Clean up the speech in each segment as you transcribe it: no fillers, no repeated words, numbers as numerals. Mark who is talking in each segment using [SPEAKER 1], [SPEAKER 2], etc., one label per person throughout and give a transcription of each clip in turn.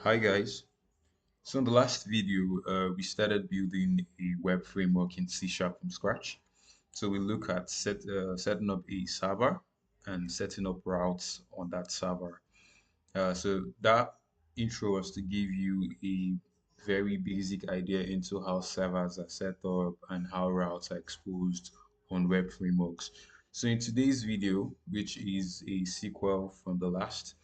[SPEAKER 1] Hi guys. So in the last video, we started building a web framework in C# from scratch. So we look at setting up a server and setting up routes on that server. So that intro was to give you a very basic idea into how servers are set up and how routes are exposed on web frameworks. So in today's video, which is a sequel from the last,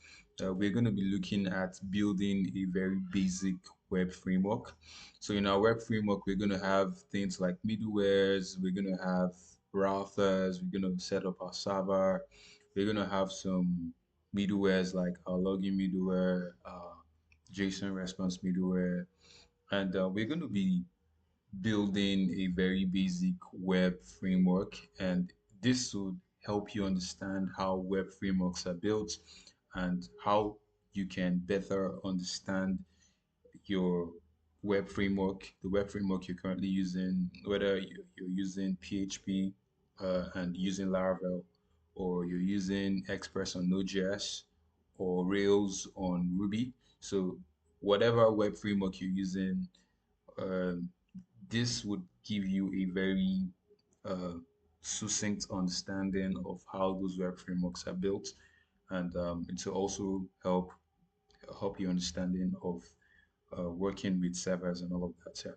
[SPEAKER 1] we're going to be looking at building a very basic web framework. So in our web framework, we're going to have things like middlewares, we're going to have routers, we're going to set up our server, we're going to have some middlewares like our login middleware, JSON response middleware, and we're going to be building a very basic web framework. And this would help you understand how web frameworks are built and how you can better understand your the web framework you're currently using, whether you're using PHP and using Laravel, or you're using Express on Node.js or Rails on Ruby. So whatever web framework you're using, um, this would give you a very uh, succinct understanding of how those web frameworks are built, and it will also help you understanding of working with servers and all of that. Yeah.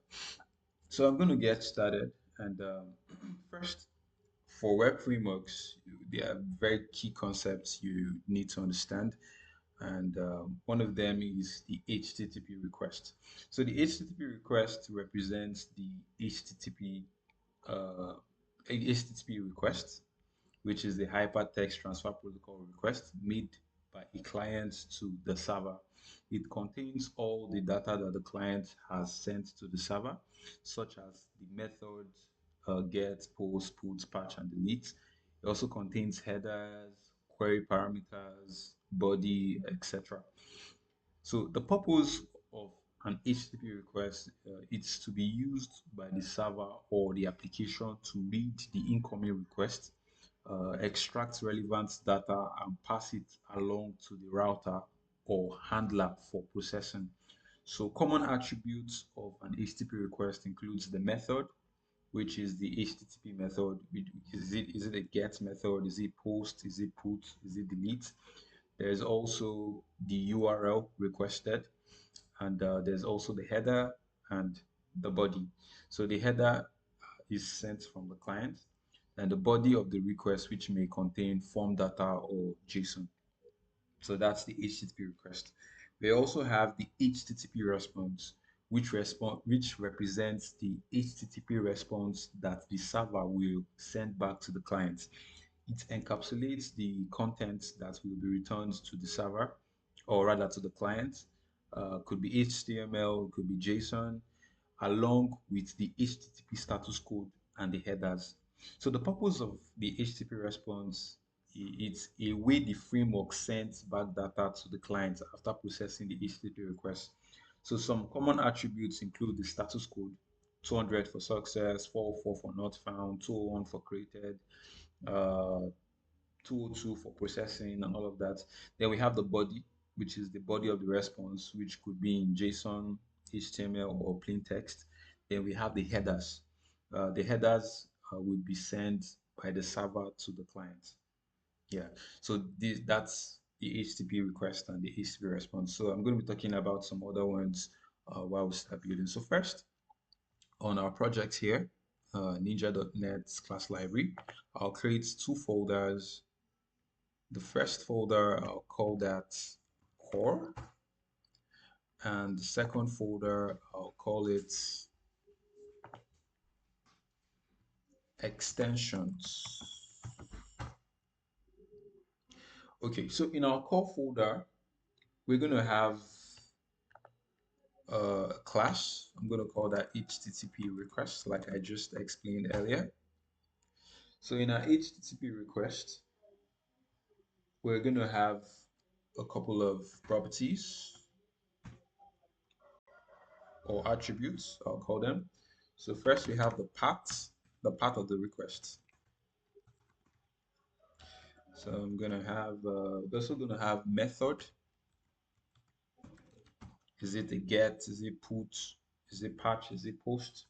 [SPEAKER 1] So I'm going to get started. And first, for web frameworks, there are very key concepts you need to understand. And one of them is the HTTP request. So the HTTP request represents the uh, HTTP request, which is the hypertext transfer protocol request made by a client to the server. It contains all the data that the client has sent to the server, such as the methods get, post, put, patch, and delete. It also contains headers, query parameters, body, etc. So the purpose of an HTTP request is to be used by the server or the application to read the incoming request, extract relevant data, and pass it along to the router or handler for processing. So common attributes of an HTTP request includes the method, which is the HTTP method. Is it a get method? Is it post? Is it put? Is it delete? There's also the URL requested, and there's also the header and the body. So the header is sent from the client, and the body of the request, which may contain form data or JSON. So that's the HTTP request. We also have the HTTP response, which represents the HTTP response that the server will send back to the client. It encapsulates the content that will be returned to the server, or rather to the client. Could be HTML, could be JSON, along with the HTTP status code and the headers. So the purpose of the HTTP response, it's a way the framework sends back data to the client after processing the HTTP request. So some common attributes include the status code: 200 for success, 404 for not found, 201 for created, uh, 202 for processing, and all of that. Then we have the body, which is the body of the response, which could be in JSON, HTML, or plain text. Then we have the headers. The headers would be sent by the server to the client. Yeah, so that's the HTTP request and the HTTP response. So I'm going to be talking about some other ones while we start building. So first, on our project here, ninja.net class library, I'll create two folders. The first folder, I'll call that core, and the second folder, I'll call it extensions. Okay, so in our core folder, we're going to have a class. I'm going to call that HTTP request, like I just explained earlier. So in our HTTP request, we're going to have a couple of properties or attributes, I'll call them. So first we have the path of the request. So I'm gonna have also gonna have method Is it a get? Is it put? Is it patch? Is it post?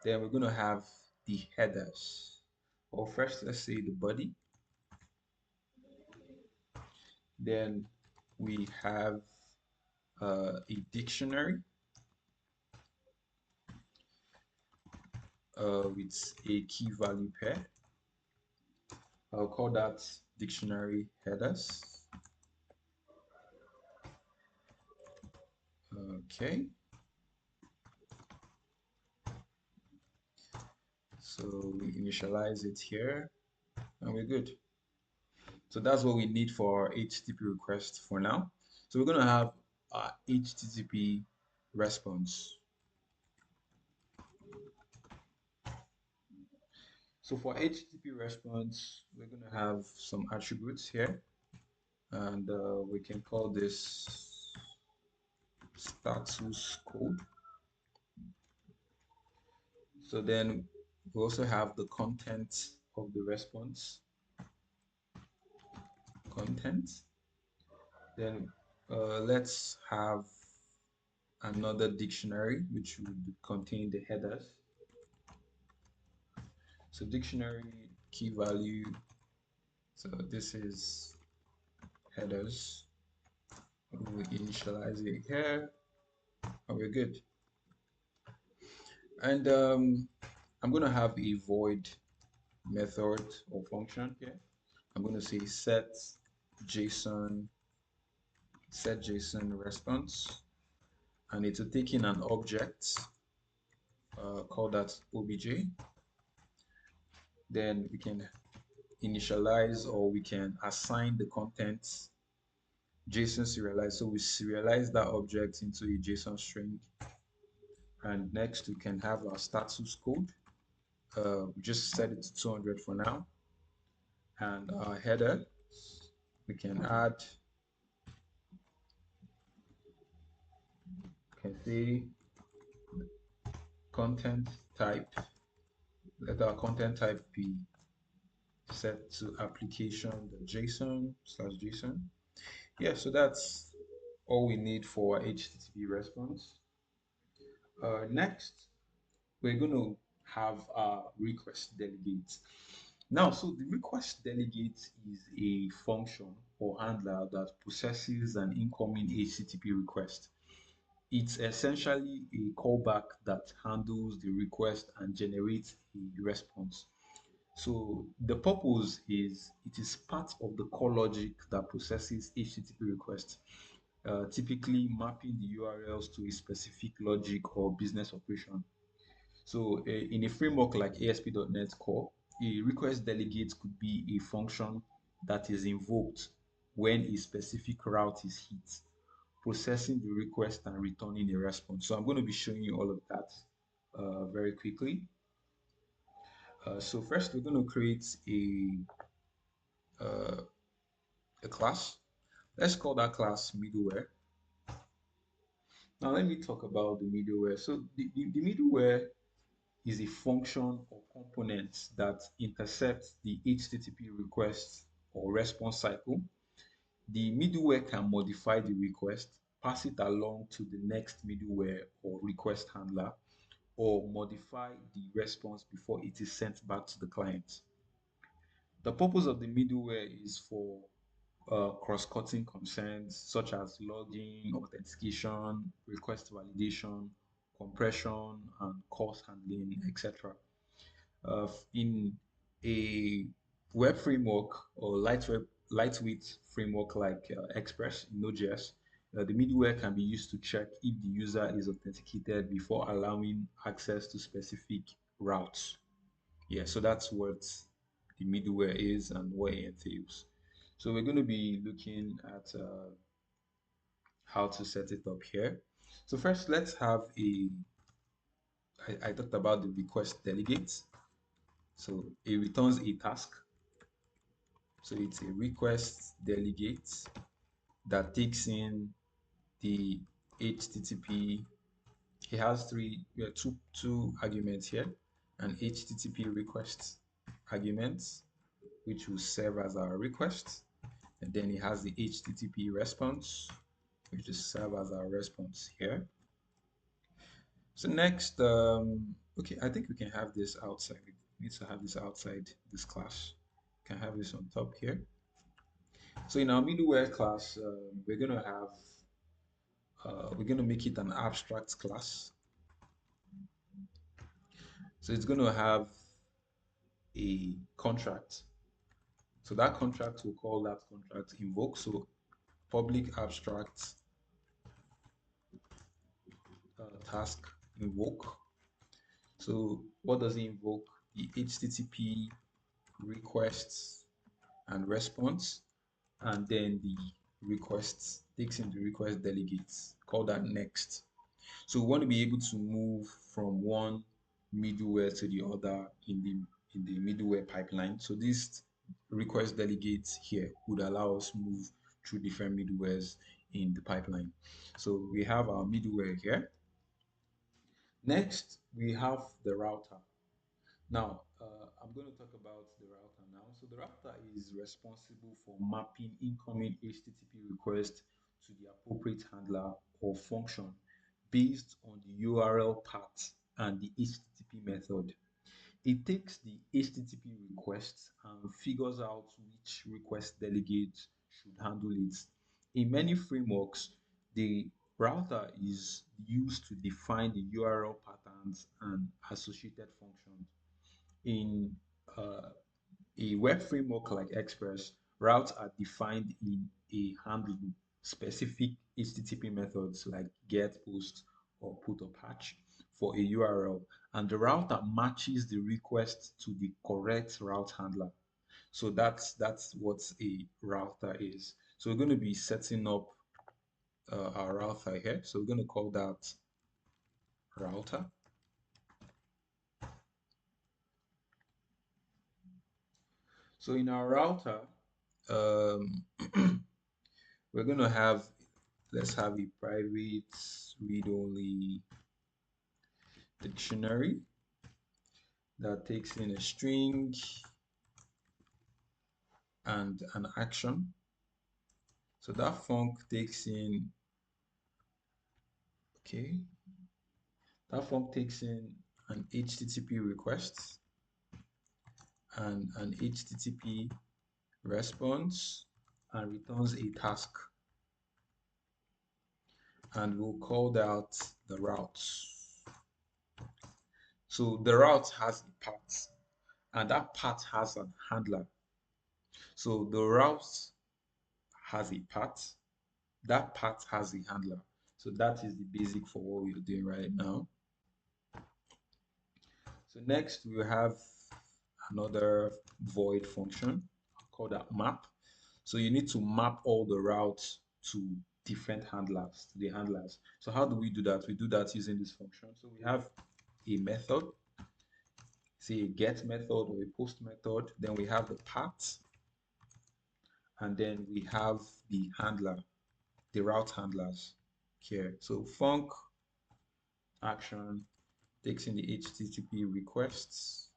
[SPEAKER 1] Then we're going to have the headers. Well, first, let's say the body. Then we have a dictionary with a key value pair. I'll call that dictionary headers. Okay. So we initialize it here and we're good. So that's what we need for our HTTP request for now. So we're going to have our HTTP response. So for HTTP response, we're going to have some attributes here, and we can call this status code. So then we also have the content of the response. Content. Then let's have another dictionary which would contain the headers. So dictionary key value. So this is headers. We initialize it here, and we're good. And I'm going to have a void method or function here. I'm going to say set JSON response, and it will take in an object called that obj. Then we can initialize, or we can assign the contents JSON serialize. So we serialize that object into a JSON string. And next we can have our status code. We just set it to 200 for now. And our header, we can add, can say content type. Let our content type be set to application.json/JSON. Yeah, so that's all we need for HTTP response. Next, we're going to have a request delegate. Now, so the request delegate is a function or handler that processes an incoming HTTP request. It's essentially a callback that handles the request and generates a response. So the purpose is it is part of the core logic that processes HTTP requests, typically mapping the URLs to a specific logic or business operation. So in a framework like ASP.NET Core, a request delegate could be a function that is invoked when a specific route is hit, processing the request and returning a response. So I'm going to be showing you all of that very quickly. So first, we're going to create a class. Let's call that class middleware. Now let me talk about the middleware. So the middleware is a function or component that intercepts the HTTP request or response cycle. The middleware can modify the request, pass it along to the next middleware or request handler, or modify the response before it is sent back to the client. The purpose of the middleware is for cross-cutting concerns such as logging, authentication, request validation, compression, and course handling, etc. In a web framework or lightweight framework like Express in Node.js, the middleware can be used to check if the user is authenticated before allowing access to specific routes. Yeah, so that's what the middleware is and what it entails. So we're going to be looking at how to set it up here. So first, let's have I talked about the request delegate. So it returns a task. So it's a request delegate that takes in the HTTP. It has two arguments here, an HTTP request argument, which will serve as our request, and then it has the HTTP response, which is serve as our response here. So next, okay, I think we can have this outside. We need to have this outside this class. We can have this on top here. So in our middleware class, we're gonna make it an abstract class. So it's gonna have a contract. So that contract, will call that contract invoke. So public abstract task invoke. So what does it invoke? The HTTP requests and response, and then the requests takes in the request delegates. Call that next. So we want to be able to move from one middleware to the other in the middleware pipeline. So this request delegates here would allow us move through different middlewares in the pipeline. So we have our middleware here. Next, we have the router. Now, I'm going to talk about the router now. So the router is responsible for mapping incoming HTTP requests to the appropriate handler or function based on the URL path and the HTTP method. It takes the HTTP request and figures out which request delegate should handle it. In many frameworks, the router is used to define the URL patterns and associated functions. In uh, a web framework like Express, routes are defined in a handling specific HTTP methods like get, post, or put or patch for a URL, and the router matches the request to the correct route handler. So that's what a router is. So we're going to be setting up our router here. So we're going to call that router. So in our router, um, we're going to have, let's have a private read-only dictionary that takes in a string and an action. So that func takes in, okay, that func takes in an HTTP request and an HTTP response and returns a task. And we'll call that the routes. So the route has a path, and that path has a handler. So the route has a path, that path has a handler. So that is the basic for what we're doing right now. So next we have another void function called that map. So you need to map all the routes to different handlers, to the handlers. So how do we do that? We do that using this function. So we have a method, say a get method or a post method. Then we have the path, and then we have the handler, the route handlers here. So func action takes in the HTTP requests,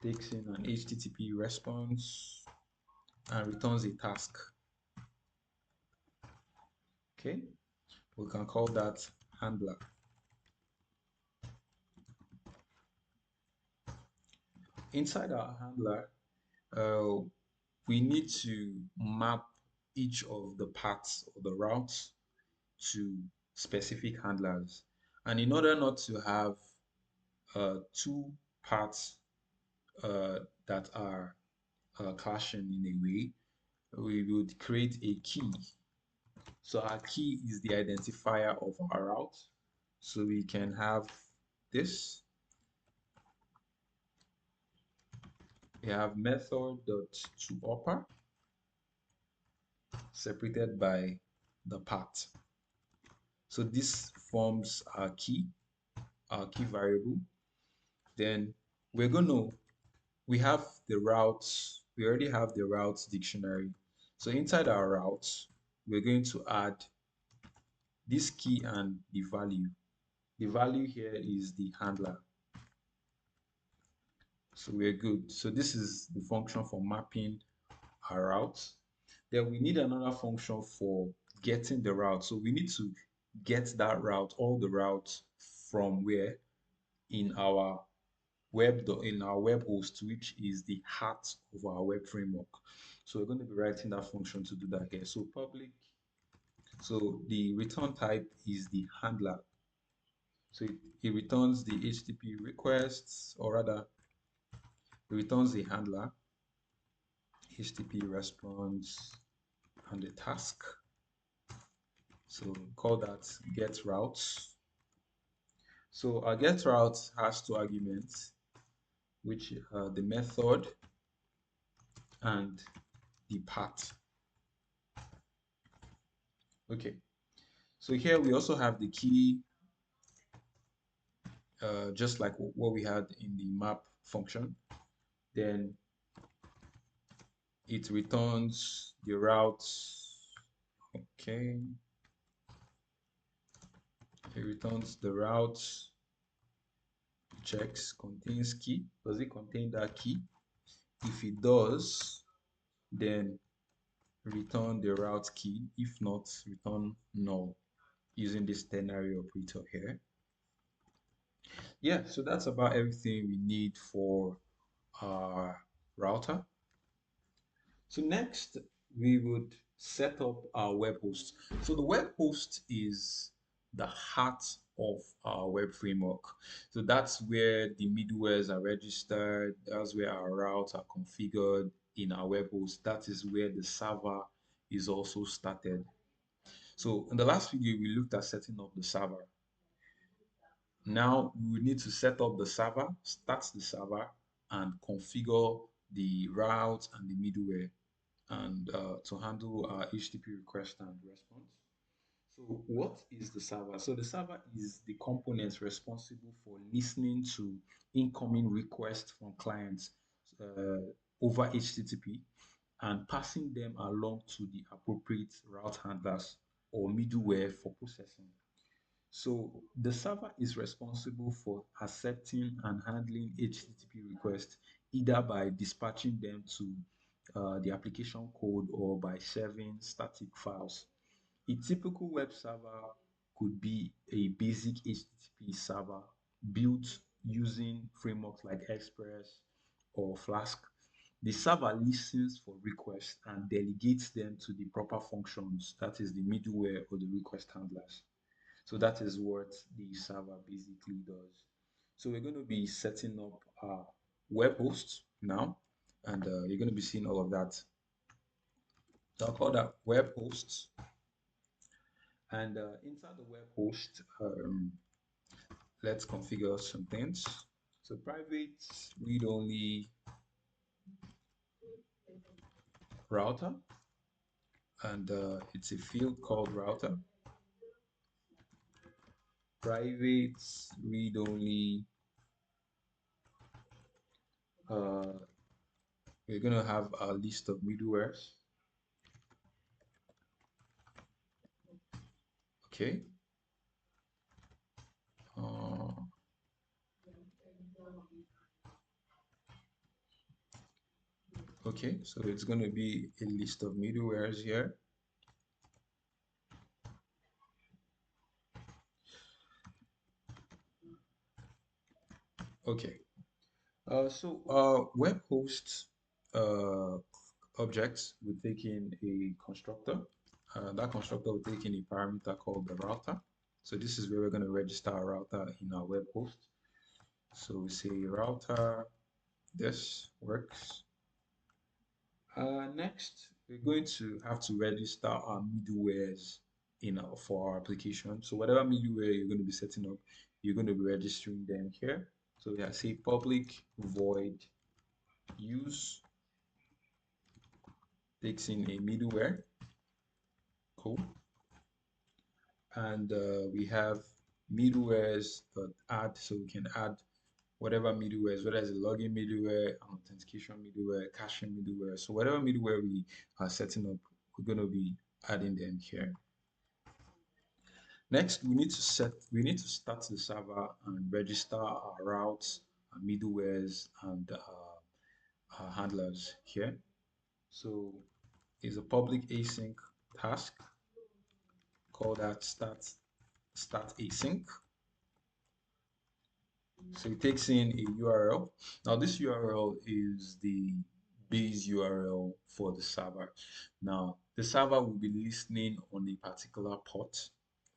[SPEAKER 1] takes in an HTTP response, and returns a task. Okay, we can call that handler. Inside our handler, we need to map each of the paths or the routes to specific handlers. And in order not to have two paths that are clashing in a way, we would create a key. So our key is the identifier of our route. So we can have this. We have method.toUpper separated by the path. So this forms our key variable. Then we have the routes, we already have the routes dictionary. So inside our routes, we're going to add this key and the value. The value here is the handler. So we're good. So this is the function for mapping our routes. Then we need another function for getting the route. So we need to get that route, all the routes from where in our in our web host, which is the heart of our web framework. So we're going to be writing that function to do that here. So public, so the return type is the handler. So it returns the HTTP requests, or rather, it returns the handler, HTTP response, and the task. So call that get routes. So our get route has two arguments, which are the method and the path. Okay, so here we also have the key, just like what we had in the map function. Then it returns the routes. Okay, it returns the routes, checks contains key. Does it contain that key? If it does, then return the route key. If not, return null using this ternary operator here. Yeah, so that's about everything we need for our router. So next, we would set up our web host. So the web host is the heart of our web framework. So that's where the middlewares are registered. That's where our routes are configured in our web host. That is where the server is also started. So in the last video, we looked at setting up the server. Now we need to set up the server, start the server, and configure the routes and the middleware, and to handle our HTTP request and response. So what is the server? So the server is the component responsible for listening to incoming requests from clients over HTTP and passing them along to the appropriate route handlers or middleware for processing. So the server is responsible for accepting and handling HTTP requests, either by dispatching them to the application code or by serving static files. A typical web server could be a basic HTTP server built using frameworks like Express or Flask. The server listens for requests and delegates them to the proper functions, that is the middleware or the request handlers. So that is what the server basically does. So we're going to be setting up our web host now, and you're going to be seeing all of that. So I'll call that web host. And inside the web host, let's configure some things. So private read-only router, and it's a field called router. Private read-only, we're going to have a list of middlewares. Okay. Okay, so it's going to be a list of middlewares here. Okay, so web host objects will take in a constructor. That constructor will take in a parameter called the router. So this is where we're going to register our router in our web host. So we say router, this works. Next, we're going to have to register our middlewares for our application. So whatever middleware you're going to be setting up, you're going to be registering them here. So we have say public void use takes in a middleware. Cool. And we have middlewares that add, so we can add whatever middlewares, whether it's a login middleware, authentication middleware, caching middleware. So whatever middleware we are setting up, we're going to be adding them here. Next, we need to start the server and register our routes, our middlewares, and our handlers here. So it's a public async task. call that start async. So it takes in a URL. Now this URL is the base URL for the server. Now the server will be listening on a particular port,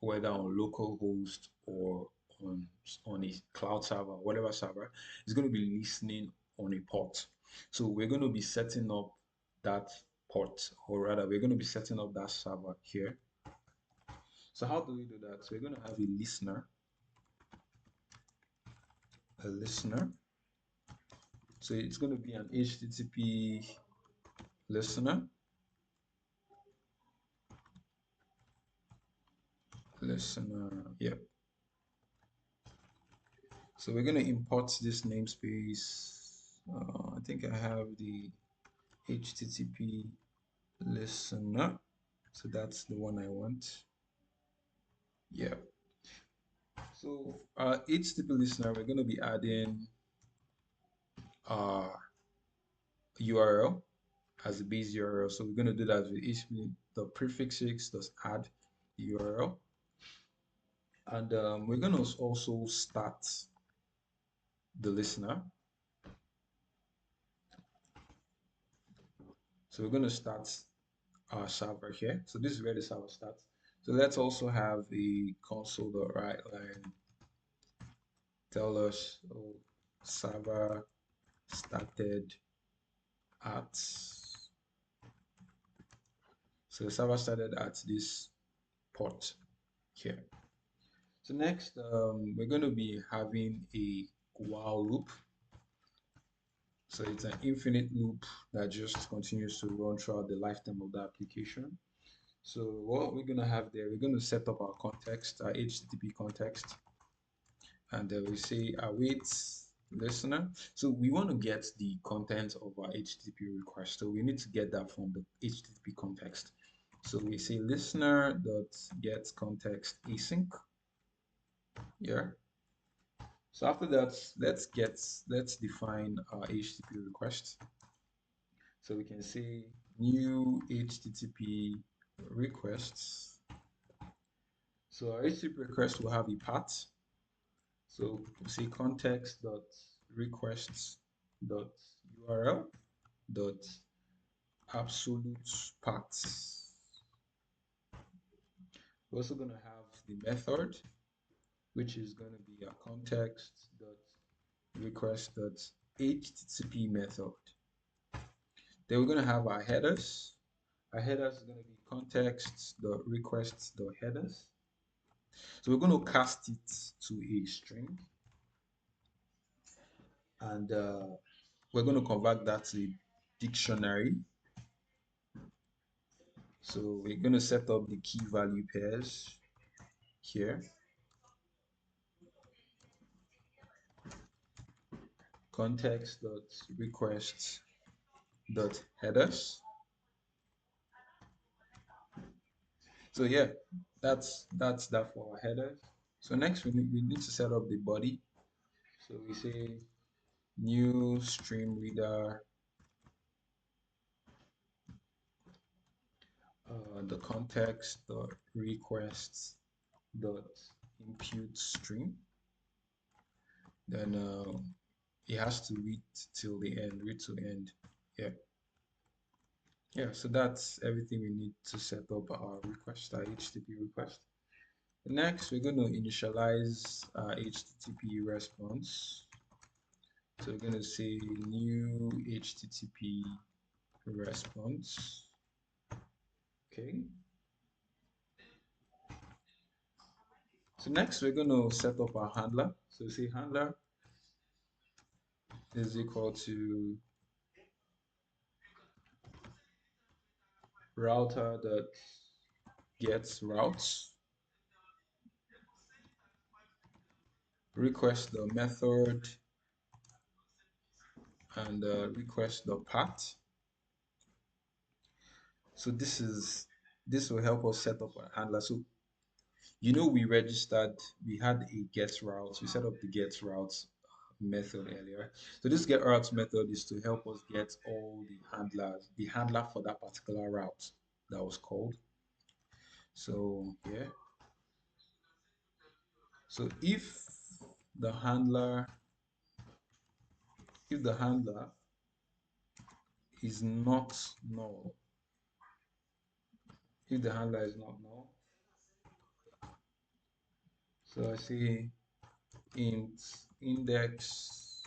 [SPEAKER 1] whether on localhost or on a cloud server, whatever server, is going to be listening on a port. So we're going to be setting up that port, or rather we're going to be setting up that server here. So how do we do that? So we're going to have a listener. So it's going to be an HTTP listener. Yep. So we're going to import this namespace. I think I have the HTTP listener. So that's the one I want. Yeah. So HTTP listener, we're going to be adding URL as a base URL. So we're going to do that with HTTP, the prefixes, just add the URL. And we're going to also start the listener. So we're going to start our server here. So this is where the server starts. So let's also have a console.writeLine tell us, oh, server started at. So the server started at this port here. So next, we're going to be having a while loop. So it's an infinite loop that just continues to run throughout the lifetime of the application. So what we're going to have there, we're going to set up our context, our HTTP context, and we say await listener. So we want to get the content of our HTTP request. So we need to get that from the HTTP context. So we say listener dot get context async. Yeah. So after that, let's define our HTTP request. So we can say new HTTP requests. So our HTTP request will have a path. So we say context dot requests dot URL dot absolute paths. We're also going to have the method, which is going to be a context dot request dot HTTP method. Then we're going to have our headers. Our headers is going to be context dot requests dot headers. So we're going to cast it to a string, and we're going to convert that to a dictionary. So we're going to set up the key value pairs here. Context dot requests dot headers. So yeah, that's that for our headers. So next we need to set up the body. So we say new stream reader, the context dot requests dot impute stream. Then it has to read till the end, read to end. Yeah, so that's everything we need to set up our request, our HTTP request. Next, we're going to initialize our HTTP response. So we're going to say new HTTP response. Okay. So next, we're going to set up our handler. So say handler is equal to router that gets routes, request the method, and request the path. So this will help us set up our handler. So you know we had a get route, we set up the get routes method earlier. So this get routes method is to help us get all the handler for that particular route that was called. So here, so the handler, if the handler is not null, if the handler is not null, so I say int index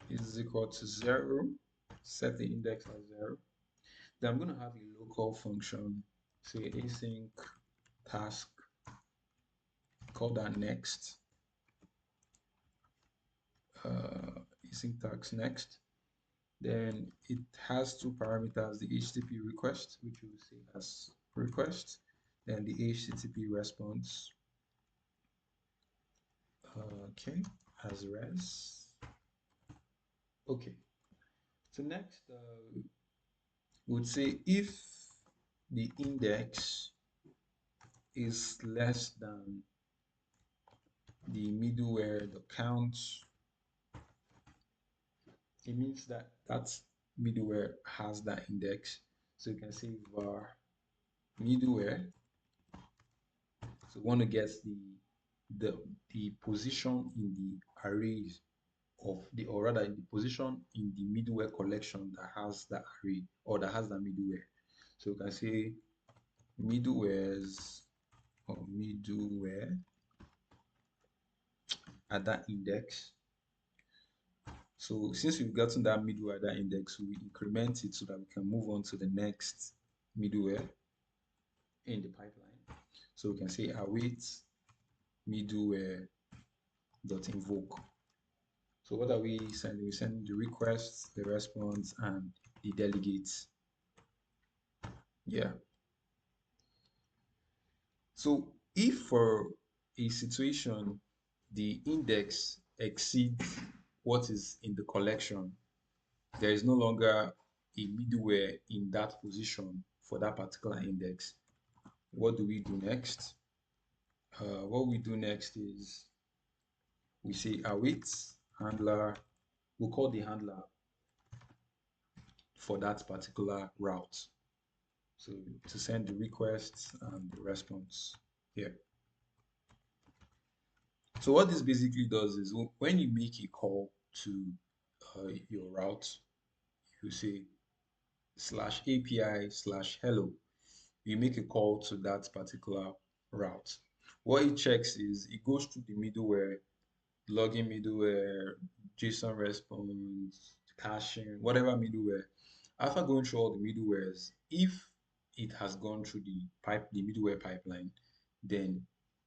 [SPEAKER 1] is equal to 0, set the index as 0. Then I'm going to have a local function, say async task, call that next, async task next. Then it has two parameters, the HTTP request, which we'll say as request, and the HTTP response, okay, as res. Okay, so next would say if the index is less than the middleware the count, it means that that middleware has that index. So you can say var middleware. So we want to get the position in the arrays of the, or rather the position in the middleware collection that has the array or that has the middleware. So we can say middlewares or middleware at that index. So since we've gotten that middleware at that index, we increment it so that we can move on to the next middleware in the pipeline. So we can say await middleware dot invoke. So what are we sending? We send the request, the response, and the delegates. Yeah. So if for a situation the index exceeds what is in the collection, there is no longer a middleware in that position for that particular index. What do we do next? What we do next is we say await handler. We'll call the handler for that particular route. So to send the request and the response here. So what this basically does is when you make a call to your route, you say /API/hello. You make a call to that particular route. What it checks is it goes to the middleware, login middleware, JSON response, caching, whatever middleware. After going through all the middlewares, if it has gone through the middleware pipeline, then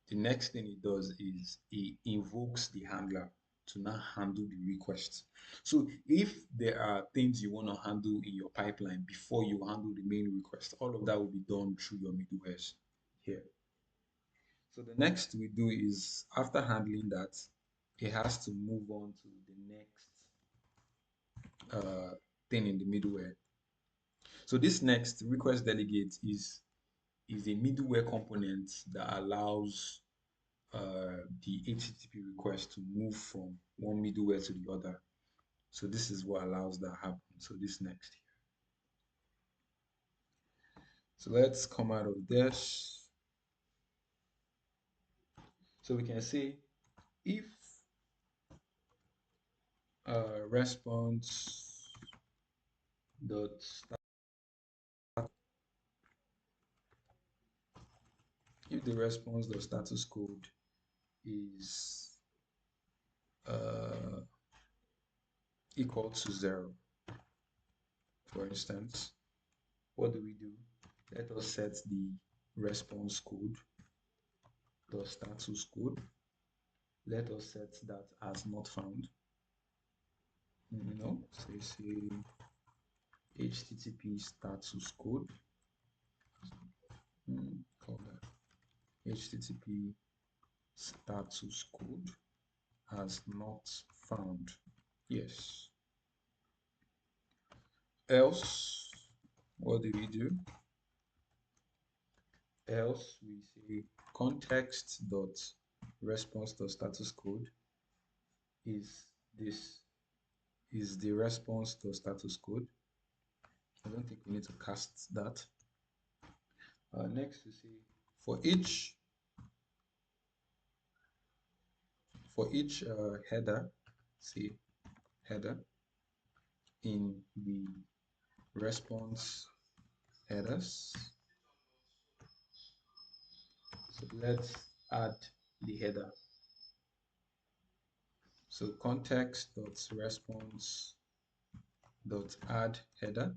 [SPEAKER 1] the next thing it does is it invokes the handler to now handle the request. So if there are things you want to handle in your pipeline before you handle the main request, all of that will be done through your middlewares here. So the next we do is after handling that, it has to move on to the next thing in the middleware. So this next request delegate is a middleware component that allows the HTTP request to move from one middleware to the other. So this is what allows that happen. So this next here. So let's come out of this. So we can say if response dot start, if the response dot status code is equal to 0, for instance, what do we do? Let us set the response code, the status code. Let us set that as not found. So you say HTTP status code. Call that HTTP status code as not found. Yes. Else, what do we do? Else we say context dot response dot status code is the response dot status code. I don't think we need to cast that. Next, we see for each header, see header in the response headers. So let's add the header. So context.response dot add header.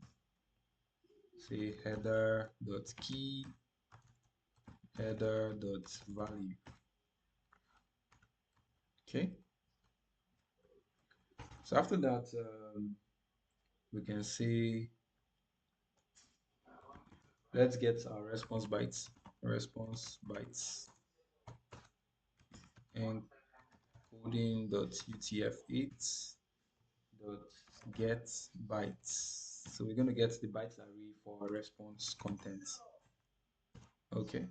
[SPEAKER 1] Say header dot key header dot value. Okay. So after that, we can say let's get our response bytes. Response bytes and coding.utf8 dot get bytes. So we're going to get the bytes array for our response contents. Okay.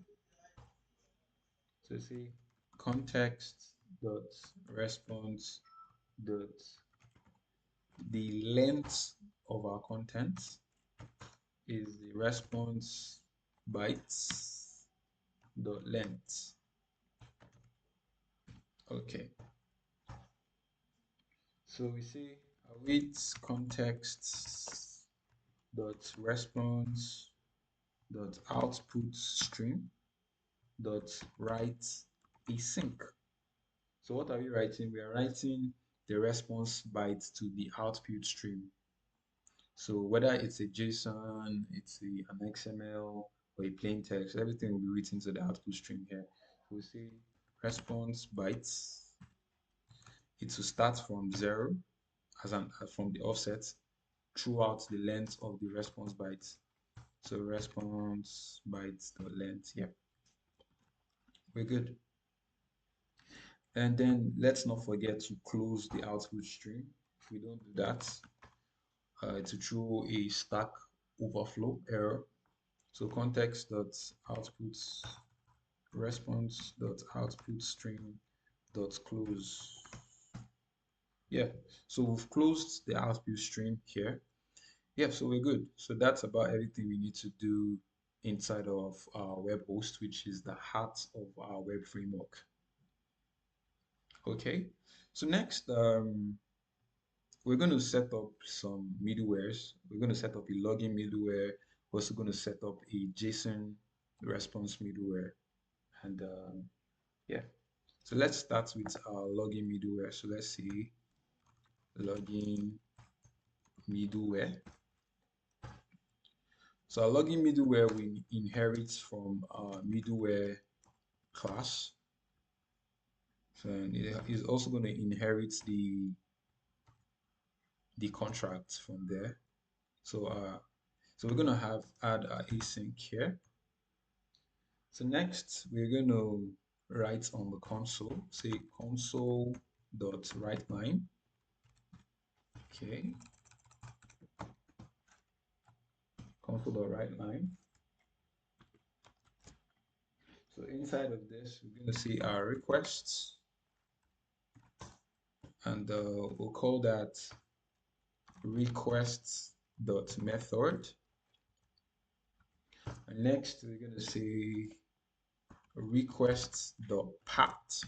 [SPEAKER 1] So see context dot response dot the length of our content is the response bytes dot length. Okay. So we say await context dot response dot output stream dot write async. So what are we writing? We are writing the response byte to the output stream. So whether it's a JSON, an XML, or a plain text, everything will be written to the output stream here. So we say response bytes. It will start from 0 from the offset throughout the length of the response bytes. So response bytes dot length. Yeah, we're good. And then let's not forget to close the output stream. If we don't do that, it will throw a stack overflow error. So context dot output response dot output stream dot close. Yeah, so we've closed the output stream here. Yeah, so we're good. So that's about everything we need to do inside of our web host, which is the heart of our web framework. Okay, so next, we're going to set up some middlewares. We're going to set up a login middleware. We're also going to set up a JSON response middleware. And yeah, so let's start with our login middleware. So let's see login middleware. So our login middleware we inherit from our middleware class. So it is also going to inherit the contract from there. So so we're going to add our async here. So next we're going to write on the console, say console.writeLine. Okay, console.writeLine. So inside of this, we're going to see our requests, and we'll call that request.method. And next, we're going to say request.path.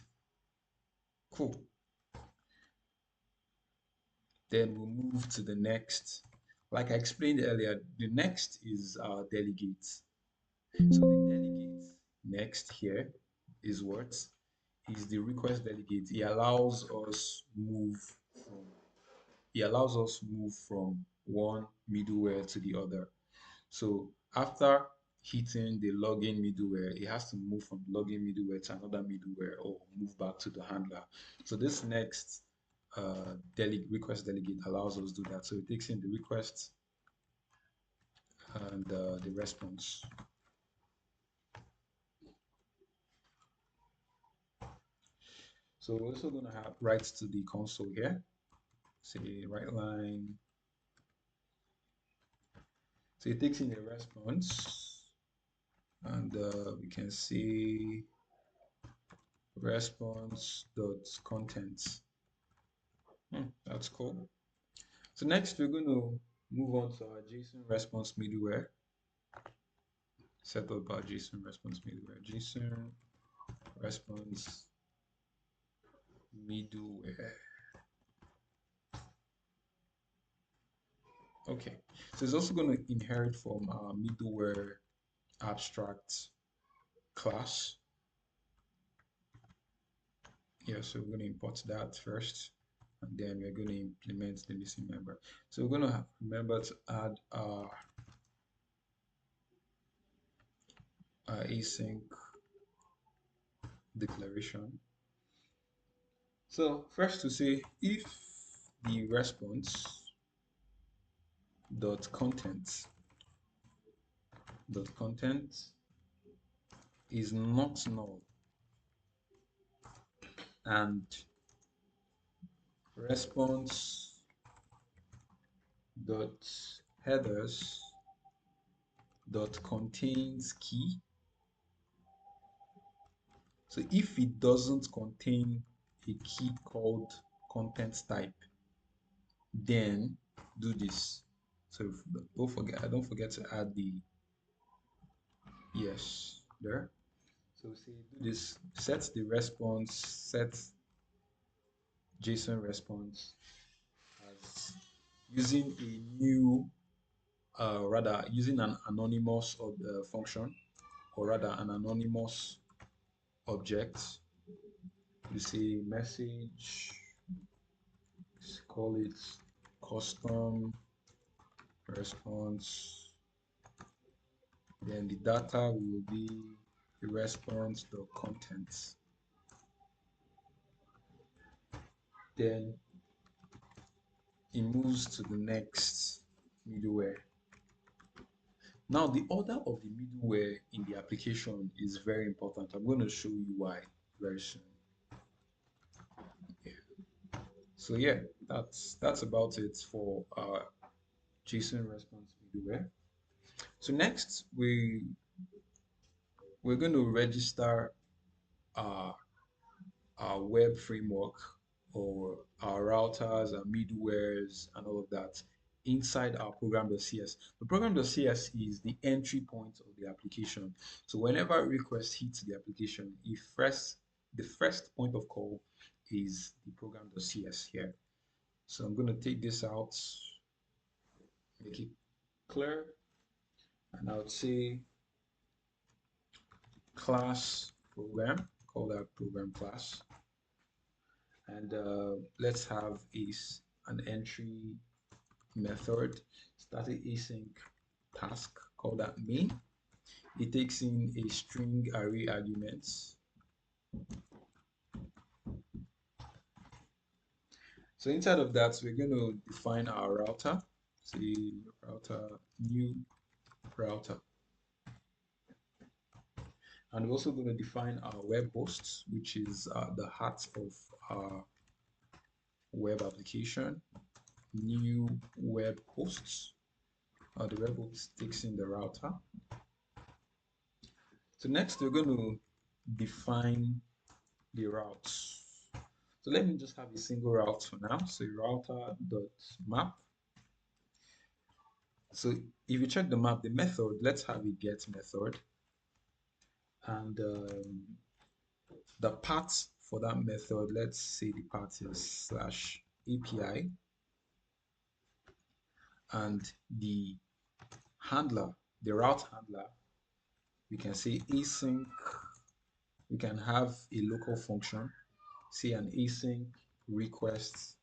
[SPEAKER 1] Cool. Then we'll move to the next. Like I explained earlier, the next is our delegate. So the delegate next here is what? Is the request delegate. It allows us move from one middleware to the other. So after hitting the login middleware, it has to move from the login middleware to another middleware or move back to the handler. So this next request delegate allows us to do that. So it takes in the request and the response. So we're also going to have write to the console here. Say write line. So it takes in the response, and we can see response.contents. That's cool. So next we're going to move on to our JSON response middleware. set up our JSON response middleware. JSON response middleware. Okay, so it's also going to inherit from our middleware abstract class. Yeah, so we're going to import that first, and then we're going to implement the missing member. So we're going to remember to add our async declaration. So first to say if the response dot content is not null and response dot headers dot contains key. So if it doesn't contain a key called content type, then do this. So don't forget to add the yes there. So say do this, set the response, set JSON response as using a new rather using an anonymous function, or rather an anonymous object. You say message, call it custom response, then the data will be the response the content. Then it moves to the next middleware. Now the order of the middleware in the application is very important. I'm going to show you why very soon. Yeah. So yeah, that's about it for JSON response middleware. So next we're going to register our web framework, or our routers, our middlewares, and all of that inside our program.cs. The program.cs is the entry point of the application. So whenever a request hits the application, the first point of call is the program.cs here. So I'm going to take this out, make it clear, and I would say class program, call that program class. And let's have an entry method, static async task, call that main. It takes in a string array arguments. So inside of that, we're going to define our router. Say router, new router. And we're also going to define our web hosts, which is the heart of our web application. New web hosts. The web host takes in the router. So next we're going to define the routes. So let me just have a single route for now. So router.map. So if you check the map, the method, let's have a get method. And the path for that method, let's say the path is /API. And the handler, the route handler, we can say async. We can have a local function, say an async request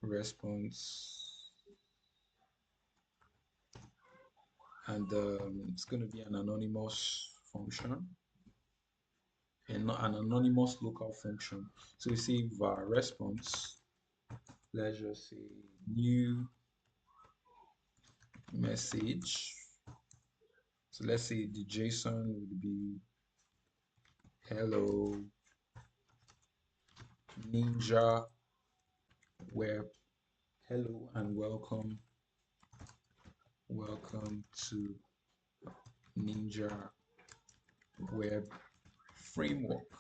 [SPEAKER 1] response, and it's going to be an anonymous function and not an anonymous local function. So we say var response, let's just say new message. So let's say the JSON would be hello Ninja web, hello and welcome to Ninja web framework.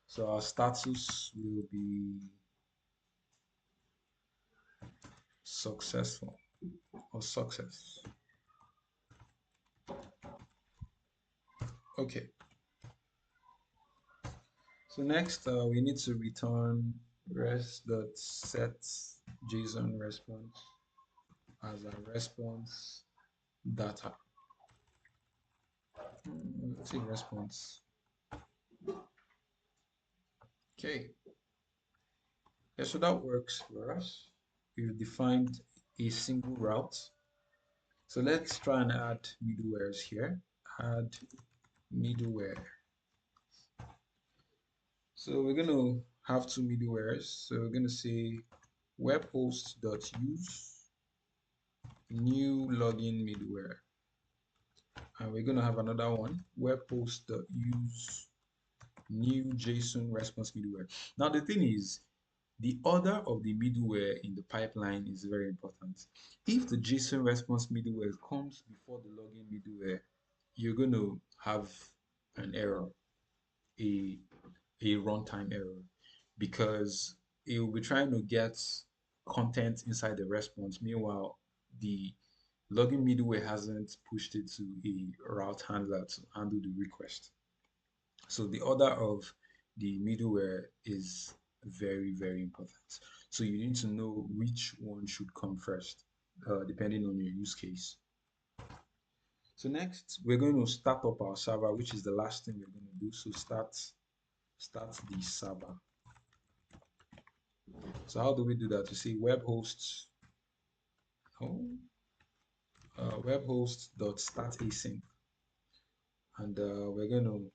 [SPEAKER 1] So our status will be successful or success. Okay. So next, we need to return res.set JSON response as a response data. Let's say response. Okay. Yeah, so that works for us. We've defined a single route. So let's try and add middlewares here. Add middleware. So we're going to have two middlewares. So we're going to say webhost.use new login middleware. And we're going to have another one, webhost.use new JSON response middleware. Now the thing is, the order of the middleware in the pipeline is very important. If the JSON response middleware comes before the login middleware, you're going to have an error, a, a runtime error, because it will be trying to get content inside the response. Meanwhile, the login middleware hasn't pushed it to a route handler to handle the request. So the order of the middleware is very, very important. So you need to know which one should come first, depending on your use case. So next, we're going to start up our server, which is the last thing we're going to do. So start the server. So how do we do that? You see web hosts, oh, web host.start async, and we're going to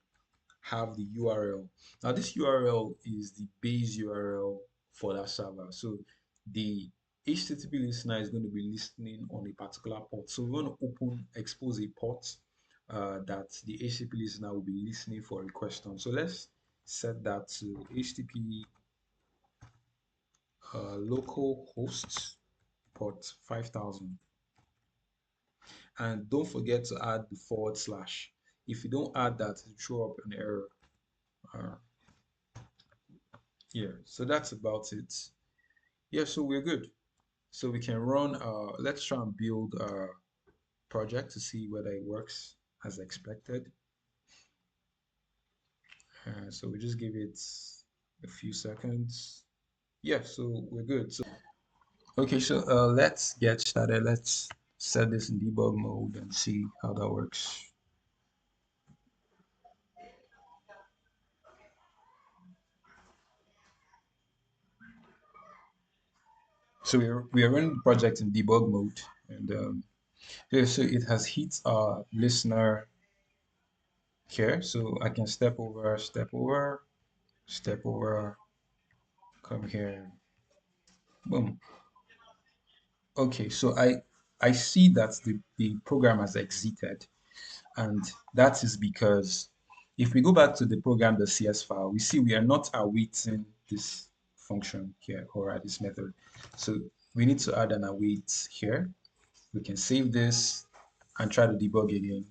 [SPEAKER 1] have the URL. Now this URL is the base URL for that server. So the HTTP listener is going to be listening on a particular port. So we're going to expose a port that the HTTP listener will be listening for a request on. So let's set that to HTTP localhost port 5000. And don't forget to add the /. If you don't add that, it will throw up an error. Yeah, so that's about it. Yeah, so we're good. So we can run, let's try and build a project to see whether it works as expected. So we just give it a few seconds. Yeah, so we're good. So okay, so let's get started. Let's set this in debug mode and see how that works. So we are running the project in debug mode, and yeah, so it has hit our listener here. So I can step over, step over, come here, boom. Okay, so I see that the program has exited, and that is because if we go back to the program.cs file, we see we are not awaiting this function here or this method. So we need to add an await here. We can save this and try to debug again.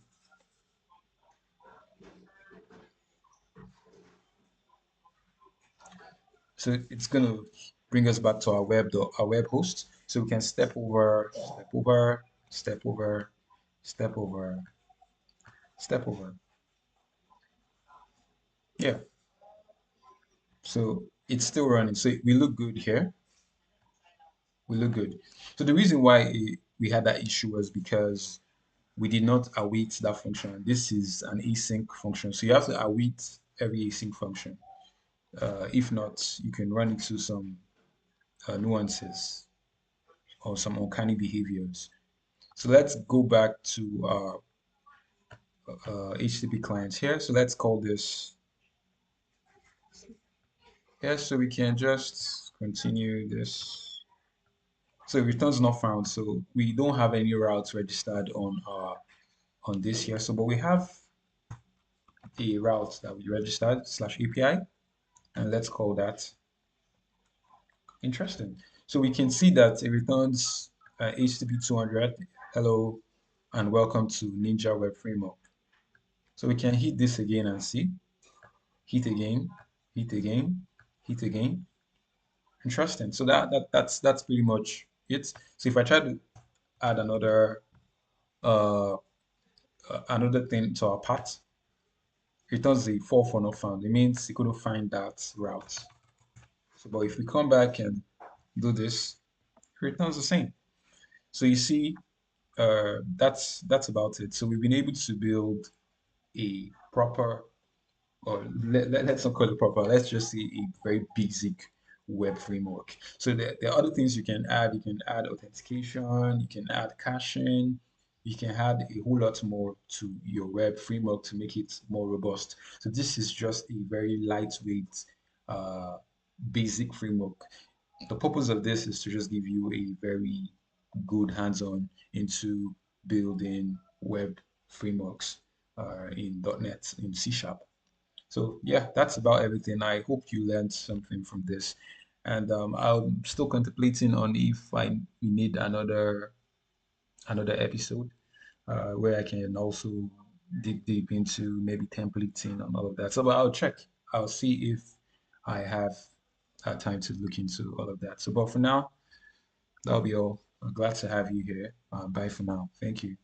[SPEAKER 1] So it's going to bring us back to our web host. So we can step over, step over, step over, step over, step over. Yeah. So it's still running. So we look good here. We look good. So the reason why we had that issue was because we did not await that function. This is an async function. So you have to await every async function. If not, you can run into some nuances or some uncanny behaviors. So let's go back to our HTTP clients here. So let's call this. Yeah, so we can just continue this. So returns not found. So we don't have any routes registered on this here. So but we have a route that we registered /API, and let's call that interesting. So we can see that it returns HTTP 200, hello, and welcome to Ninja Web Framework. So we can hit this again and see, hit again, hit again, hit again. Interesting. So that's pretty much it. So if I try to add another another thing to our part, returns a 4 for not found. It means it couldn't find that route. So, but if we come back and do this, it returns the same. So you see, that's about it. So we've been able to build a proper, or let's not call it proper, let's just say a very basic web framework. So there are other things you can add. You can add authentication, you can add caching, you can add a whole lot more to your web framework to make it more robust. So this is just a very lightweight, uh, basic framework. The purpose of this is to just give you a very good hands-on into building web frameworks in .NET, in C Sharp. So yeah, that's about everything. I hope you learned something from this. And I'm still contemplating on if I need another episode where I can also dig deep into maybe templating and all of that. So but I'll check. I'll see if I have time to look into all of that. So but for now, that'll be all. I'm glad to have you here. Bye for now. Thank you.